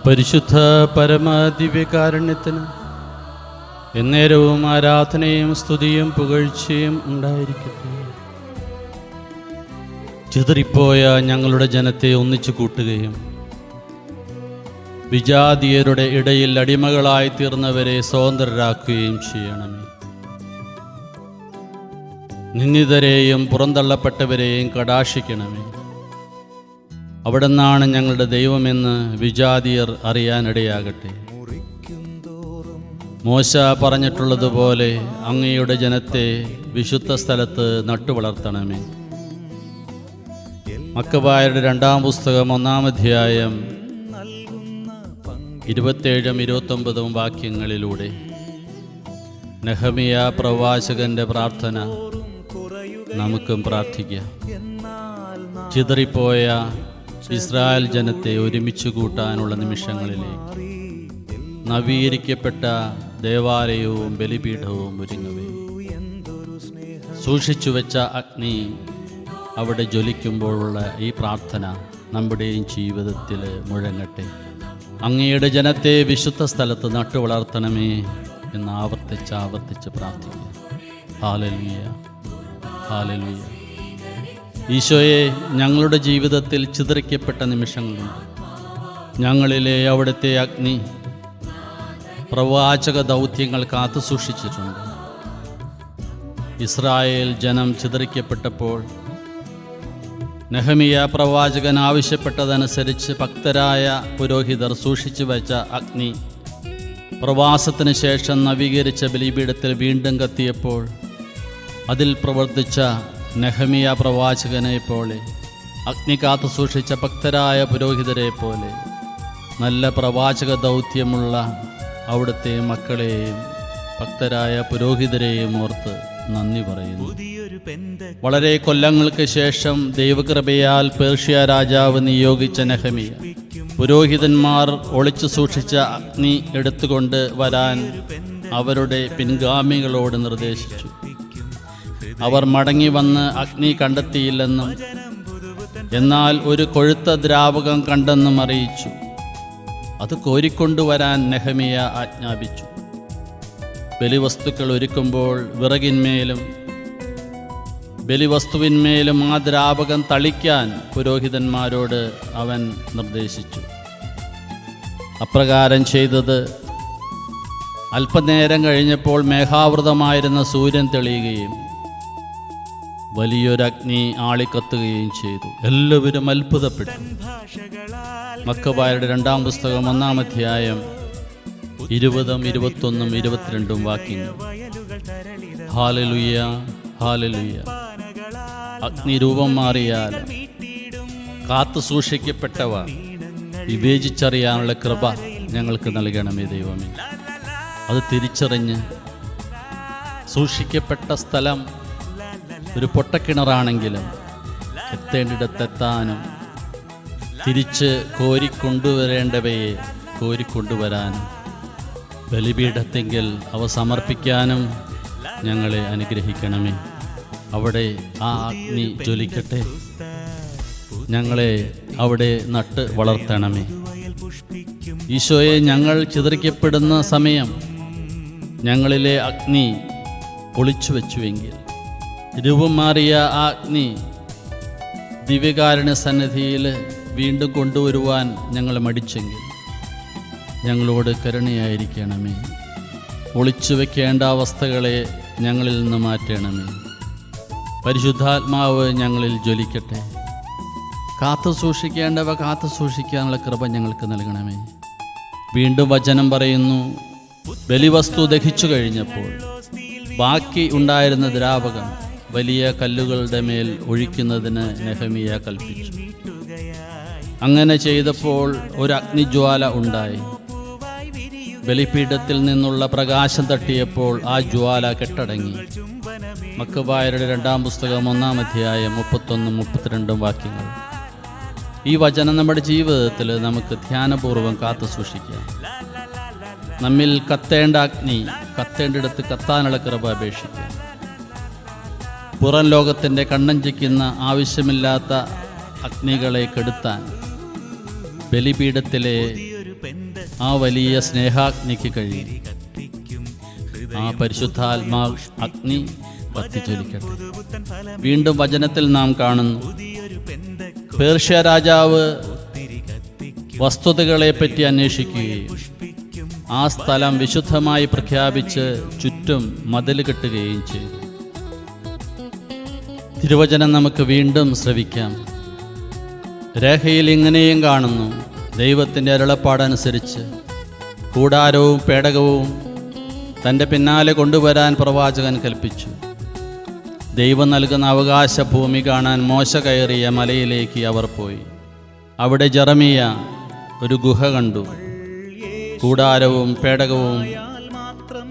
പരിശുദ്ധ പരമദിവ്യകാരുണ്യത്തിന് എന്നേരവും ആരാധനയും സ്തുതിയും പുകഴ്ചയും ഉണ്ടായിരിക്കട്ടെ. ചിതറിപ്പോയ ഞങ്ങളുടെ ജനത്തെ ഒന്നിച്ചു കൂട്ടുകയും വിജാതീയരുടെ ഇടയിൽ അടിമകളായി തീർന്നവരെ സ്വതന്ത്രരാക്കുകയും ചെയ്യണമേ. നിന്ദിതരെയും പുറന്തള്ളപ്പെട്ടവരെയും കടാക്ഷിക്കണമേ. അവിടുന്നാണ് ഞങ്ങളുടെ ദൈവമെന്ന് വിജാതീയർ അറിയാനിടയാകട്ടെ. മോശ പറഞ്ഞിട്ടുള്ളതുപോലെ അങ്ങയുടെ ജനത്തെ വിശുദ്ധ സ്ഥലത്ത് നട്ടുവളർത്തണമേ. മക്കബായരുടെ 2-ാം പുസ്തകം 1-ാം അധ്യായം 27-29 വാക്യങ്ങളിലൂടെ നെഹമിയ പ്രവാചകന്റെ പ്രാർത്ഥന നമുക്കും പ്രാർത്ഥിക്കാം. ചിതറിപ്പോയ ഇസ്രായേൽ ജനത്തെ ഒരുമിച്ച് കൂട്ടാനുള്ള നിമിഷങ്ങളിലേക്ക് നവീകരിക്കപ്പെട്ട ദേവാലയവും ബലിപീഠവും ഒരുങ്ങവേ സൂക്ഷിച്ചു വെച്ച അഗ്നി അവിടെ ജ്വലിക്കുമ്പോഴുള്ള ഈ പ്രാർത്ഥന നമ്മുടെയും ജീവിതത്തിൽ മുഴങ്ങട്ടെ. അങ്ങയുടെ ജനത്തെ വിശുദ്ധ സ്ഥലത്ത് നട്ടുവളർത്തണമേ എന്ന് ആവർത്തിച്ച് പ്രാർത്ഥിക്കുക. Hallelujah, hallelujah. ഈശോയെ, ഞങ്ങളുടെ ജീവിതത്തിൽ ചിതറിക്കപ്പെട്ട നിമിഷങ്ങളുണ്ട്. ഞങ്ങളിലെ അവിടുത്തെ അഗ്നി പ്രവാചക ദൗത്യങ്ങൾ കാത്തു സൂക്ഷിച്ചിട്ടുണ്ട്. ഇസ്രായേൽ ജനം ചിതറിക്കപ്പെട്ടപ്പോൾ നെഹമിയ പ്രവാചകൻ ആവശ്യപ്പെട്ടതനുസരിച്ച് ഭക്തരായ പുരോഹിതർ സൂക്ഷിച്ചു വെച്ച അഗ്നി പ്രവാസത്തിന് ശേഷം നവീകരിച്ച ബലിപീഠത്തിൽ വീണ്ടും കത്തിയപ്പോൾ അതിൽ പ്രവർത്തിച്ച നെഹമിയ പ്രവാചകനെ പോലെ, അഗ്നി കാത്തു സൂക്ഷിച്ച ഭക്തരായ പുരോഹിതരെ പോലെ നല്ല പ്രവാചക ദൗത്യമുള്ള അവിടുത്തെ മക്കളെയും ഭക്തരായ പുരോഹിതരെയും ഓർത്ത് നന്ദി പറയുന്നു. വളരെ കൊല്ലങ്ങൾക്ക് ശേഷം ദൈവകൃപയാൽ പേർഷ്യ രാജാവ് നിയോഗിച്ച നെഹമിയ പുരോഹിതന്മാർ ഒളിച്ചു സൂക്ഷിച്ച അഗ്നി എടുത്തുകൊണ്ട് വരാൻ അവരുടെ പിൻഗാമികളോട് നിർദ്ദേശിച്ചു. അവർ മടങ്ങി വന്ന് അഗ്നി കണ്ടെത്തിയില്ലെന്നും എന്നാൽ ഒരു കൊഴുത്ത ദ്രാവകം കണ്ടെന്നും അറിയിച്ചു. അത് കോരിക്കൊണ്ടുവരാൻ നെഹമിയ ആജ്ഞാപിച്ചു. ബലിവസ്തുക്കൾ ഒരുക്കുമ്പോൾ വിറകിന്മേലും ബലിവസ്തുവിന്മേലും ആ ദ്രാവകം തളിക്കാൻ പുരോഹിതന്മാരോട് അവൻ നിർദ്ദേശിച്ചു. അപ്രകാരം ചെയ്തത് അല്പനേരം കഴിഞ്ഞപ്പോൾ മേഘാവൃതമായിരുന്ന സൂര്യൻ തെളിയുകയും വലിയൊരഗ്നി ആളിക്കത്തുകയും ചെയ്തു. എല്ലാവരും അത്ഭുതപ്പെട്ടു. മക്കബായരുടെ 2-ാം പുസ്തകം 1-ാം അധ്യായം 20, 21, 22 വാക്യങ്ങൾ. Hallelujah, hallelujah. അഗ്നി രൂപം മാറിയാൽ കാത്തു സൂക്ഷിക്കപ്പെട്ടവ വിവേചിച്ചറിയാനുള്ള കൃപ ഞങ്ങൾക്ക് നൽകണമേ ദൈവമേ. അത് തിരിച്ചറിഞ്ഞ് സൂക്ഷിക്കപ്പെട്ട സ്ഥലം ഒരു പൊട്ടക്കിണറാണെങ്കിലും എത്തേണ്ടിടത്തെത്താനും തിരിച്ച് കോരിക്കൊണ്ടുവരേണ്ടവയെ കോരിക്കൊണ്ടുവരാനും ബലിപീഠത്തെങ്കിൽ അവ സമർപ്പിക്കാനും ഞങ്ങളെ അനുഗ്രഹിക്കണമേ. അവിടെ ആ അഗ്നി ജ്വലിക്കട്ടെ. ഞങ്ങളെ അവിടെ നട്ട് വളർത്തണമേ. ഈശോയെ, ഞങ്ങൾ ചിതറിക്കപ്പെടുന്ന സമയം ഞങ്ങളിലെ അഗ്നി ഒളിച്ചു വെച്ചുവെങ്കിൽ, രൂപം മാറിയ ആ അഗ്നി ദിവ്യകാരുണ്യ സന്നിധിയിൽ വീണ്ടും കൊണ്ടുവരുവാൻ ഞങ്ങൾ മടിച്ചെങ്കിൽ ഞങ്ങളോട് കരുണയായിരിക്കണമേ. ഒളിച്ചു വെക്കേണ്ട അവസ്ഥകളെ ഞങ്ങളിൽ നിന്ന് മാറ്റണമേ. പരിശുദ്ധാത്മാവ് ഞങ്ങളിൽ ജ്വലിക്കട്ടെ. കാത്തു സൂക്ഷിക്കേണ്ടവ കാത്തു സൂക്ഷിക്കാനുള്ള കൃപ ഞങ്ങൾക്ക് നൽകണമേ. വീണ്ടും വചനം പറയുന്നു, ബലിവസ്തു ദഹിച്ചു കഴിഞ്ഞപ്പോൾ ബാക്കി ഉണ്ടായിരുന്ന ദ്രാവകം വലിയ കല്ലുകളുടെ മേൽ ഒഴിക്കുന്നതിന് നെഹമിയ കൽപ്പിച്ചു. അങ്ങനെ ചെയ്തപ്പോൾ ഒരു അഗ്നിജ്വാല ഉണ്ടായി. ബലിപീഠത്തിൽ നിന്നുള്ള പ്രകാശം തട്ടിയപ്പോൾ ആ ജ്വാല കെട്ടടങ്ങി. മക്കബായരുടെ 2-ാം പുസ്തകം 1-ാം അധ്യായം 31, 32 വാക്യങ്ങൾ. ഈ വചനം നമ്മുടെ ജീവിതത്തിൽ നമുക്ക് ധ്യാനപൂർവ്വം കാത്തു സൂക്ഷിക്കാം. നമ്മിൽ കത്തേണ്ട അഗ്നി കത്തേണ്ടിടത്ത് കത്താനുള്ള കൃപ അപേക്ഷിക്കാം. പുറം ലോകത്തിൻ്റെ കണ്ണഞ്ചിക്കുന്ന ആവശ്യമില്ലാത്ത അഗ്നികളെ കെടുത്താൻ ബലിപീഠത്തിലെ ആ വലിയ സ്നേഹാഗ്നിക്ക് കഴിയും. ആ പരിശുദ്ധാത്മാ അഗ്നി കത്തിജ്വലിക്കട്ടെ. വീണ്ടും വചനത്തിൽ നാം കാണുന്നു, പേർഷ്യ രാജാവ് വസ്തുതകളെപ്പറ്റി അന്വേഷിക്കുകയും ആ സ്ഥലം വിശുദ്ധമായി പ്രഖ്യാപിച്ച് ചുറ്റും മതിൽ കെട്ടുകയും ചെയ്തു. തിരുവചനം നമുക്ക് വീണ്ടും ശ്രവിക്കാം. രേഖയിൽ ഇങ്ങനെയും കാണുന്നു, ദൈവത്തിൻ്റെ അരുളപ്പാടനുസരിച്ച് കൂടാരവും പേടകവും തൻ്റെ പിന്നാലെ കൊണ്ടുവരാൻ പ്രവാചകൻ കൽപ്പിച്ചു. ദൈവം നൽകുന്ന അവകാശ ഭൂമി കാണാൻ മോശ കയറിയ മലയിലേക്ക് അവർ പോയി. അവിടെ ജെറമിയ ഒരു ഗുഹ കണ്ടു. കൂടാരവും പേടകവും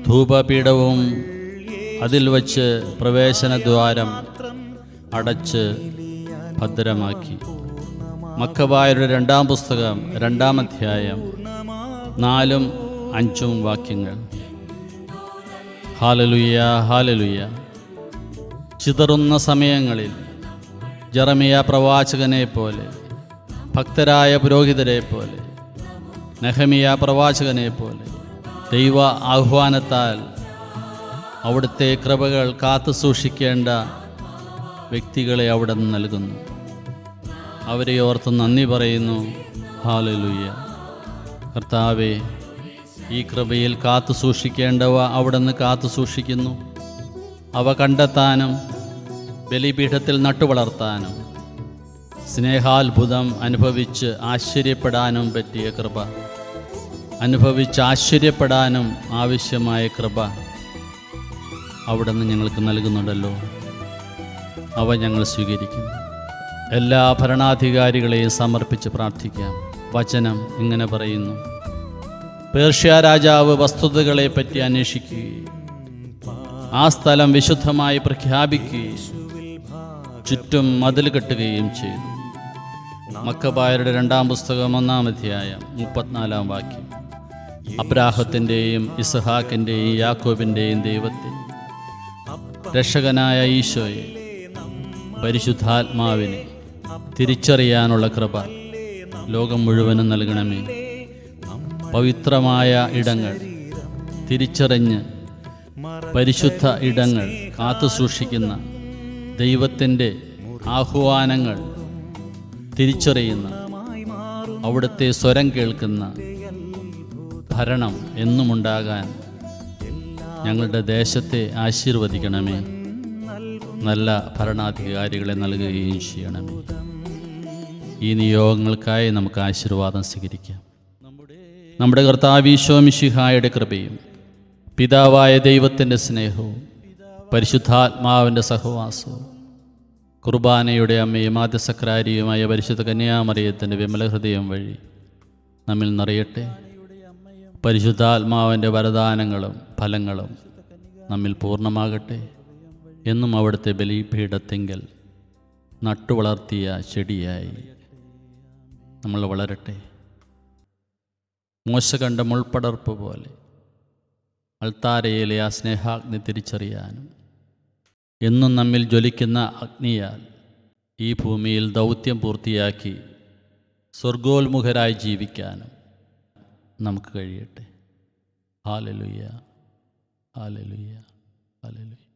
ധൂപപീഠവും അതിൽ വച്ച് പ്രവേശനദ്വാരം അടച്ച് ഭദ്രമാക്കി. മക്കബായരുടെ 2-ാം പുസ്തകം 2-ാം അധ്യായം 4-5 വാക്യങ്ങൾ. Hallelujah, hallelujah. ചിതറുന്ന സമയങ്ങളിൽ ജെറമിയ പ്രവാചകനെ പോലെ, ഭക്തരായ പുരോഹിതരെ പോലെ, നെഹമിയ പ്രവാചകനെ പോലെ ദൈവ ആഹ്വാനത്താൽ അവിടുത്തെ കൃപകൾ കാത്തു സൂക്ഷിക്കേണ്ട വ്യക്തികളെ അവിടെ നിന്ന് നൽകുന്നു. അവരെ ഓർത്ത് നന്ദി പറയുന്നു. ഹല്ലേലൂയ. കർത്താവേ, ഈ കൃപയിൽ കാത്തു സൂക്ഷിക്കേണ്ടവ അവിടെ നിന്ന് കാത്തു സൂക്ഷിക്കുന്നു. അവ കണ്ടെത്താനും ബലിപീഠത്തിൽ നട്ടുവളർത്താനും സ്നേഹാത്ഭുതം അനുഭവിച്ച് ആശ്ചര്യപ്പെടാനും പറ്റിയ കൃപ, അനുഭവിച്ച് ആശ്ചര്യപ്പെടാനും ആവശ്യമായ കൃപ അവിടെ നിന്ന് ഞങ്ങൾക്ക് നൽകുന്നുണ്ടല്ലോ. അവ ഞങ്ങൾ സ്വീകരിക്കുന്നു. എല്ലാ ഭരണാധികാരികളെയും സമർപ്പിച്ച് പ്രാർത്ഥിക്കാം. വചനം ഇങ്ങനെ പറയുന്നു, പേർഷ്യ രാജാവ് വസ്തുതകളെപ്പറ്റി അന്വേഷിക്കുകയും ആ സ്ഥലം വിശുദ്ധമായി പ്രഖ്യാപിക്കുകയും ചുറ്റും മതിൽ കെട്ടുകയും ചെയ്തു. മക്കബായരുടെ 2-ാം പുസ്തകം 1-ാം അധ്യായം 34-ാം വാക്യം. അബ്രാഹത്തിൻ്റെയും ഇസ്ഹാക്കിൻ്റെയും യാക്കോബിൻ്റെയും ദൈവത്തെ, രക്ഷകനായ ഈശോയെ, പരിശുദ്ധാത്മാവിനെ തിരിച്ചറിയാനുള്ള കൃപ ലോകം മുഴുവനും നൽകണമേ. പവിത്രമായ ഇടങ്ങൾ തിരിച്ചറിഞ്ഞ് പരിശുദ്ധ ഇടങ്ങൾ കാത്തു സൂക്ഷിക്കുന്ന, ദൈവത്തിൻ്റെ ആഹ്വാനങ്ങൾ തിരിച്ചറിയുന്ന, അവിടുത്തെ സ്വരം കേൾക്കുന്ന ഭരണം എന്നുമുണ്ടാകാൻ ഞങ്ങളുടെ ദേശത്തെ ആശീർവദിക്കണമേ. നല്ല ഭരണാധികാരികളെ നൽകുകയും ചെയ്യണമേ. ഈ നിയോഗങ്ങൾക്കായി നമുക്ക് ആശീർവാദം സ്വീകരിക്കാം. നമ്മുടെ കർത്താവ് ഈശോ മിശിഹായുടെ കൃപയും പിതാവായ ദൈവത്തിൻ്റെ സ്നേഹവും പരിശുദ്ധാത്മാവിൻ്റെ സഹവാസവും കുർബാനയുടെ അമ്മയും ആദ്യസക്രാരിയുമായ പരിശുദ്ധ കന്യാമറിയത്തിൻ്റെ വിമല ഹൃദയം വഴി നമ്മിൽ നിറയട്ടെ. പരിശുദ്ധാത്മാവിൻ്റെ വരദാനങ്ങളും ഫലങ്ങളും നമ്മിൽ പൂർണ്ണമാകട്ടെ. എന്നും അവിടുത്തെ ബലിപീഠത്തിങ്കൽ നട്ടുവളർത്തിയ ചെടിയായി നമ്മൾ വളരട്ടെ. മോശ കണ്ട മുൾപ്പടർപ്പ് പോലെ അൾത്താരയിലെ ആ സ്നേഹാഗ്നി തിരിച്ചറിയാനും എന്നും നമ്മിൽ ജ്വലിക്കുന്ന അഗ്നിയാൽ ഈ ഭൂമിയിൽ ദൗത്യം പൂർത്തിയാക്കി സ്വർഗോന്മുഖരായി ജീവിക്കാനും നമുക്ക് കഴിയട്ടെ. Hallelujah, hallelujah, hallelujah.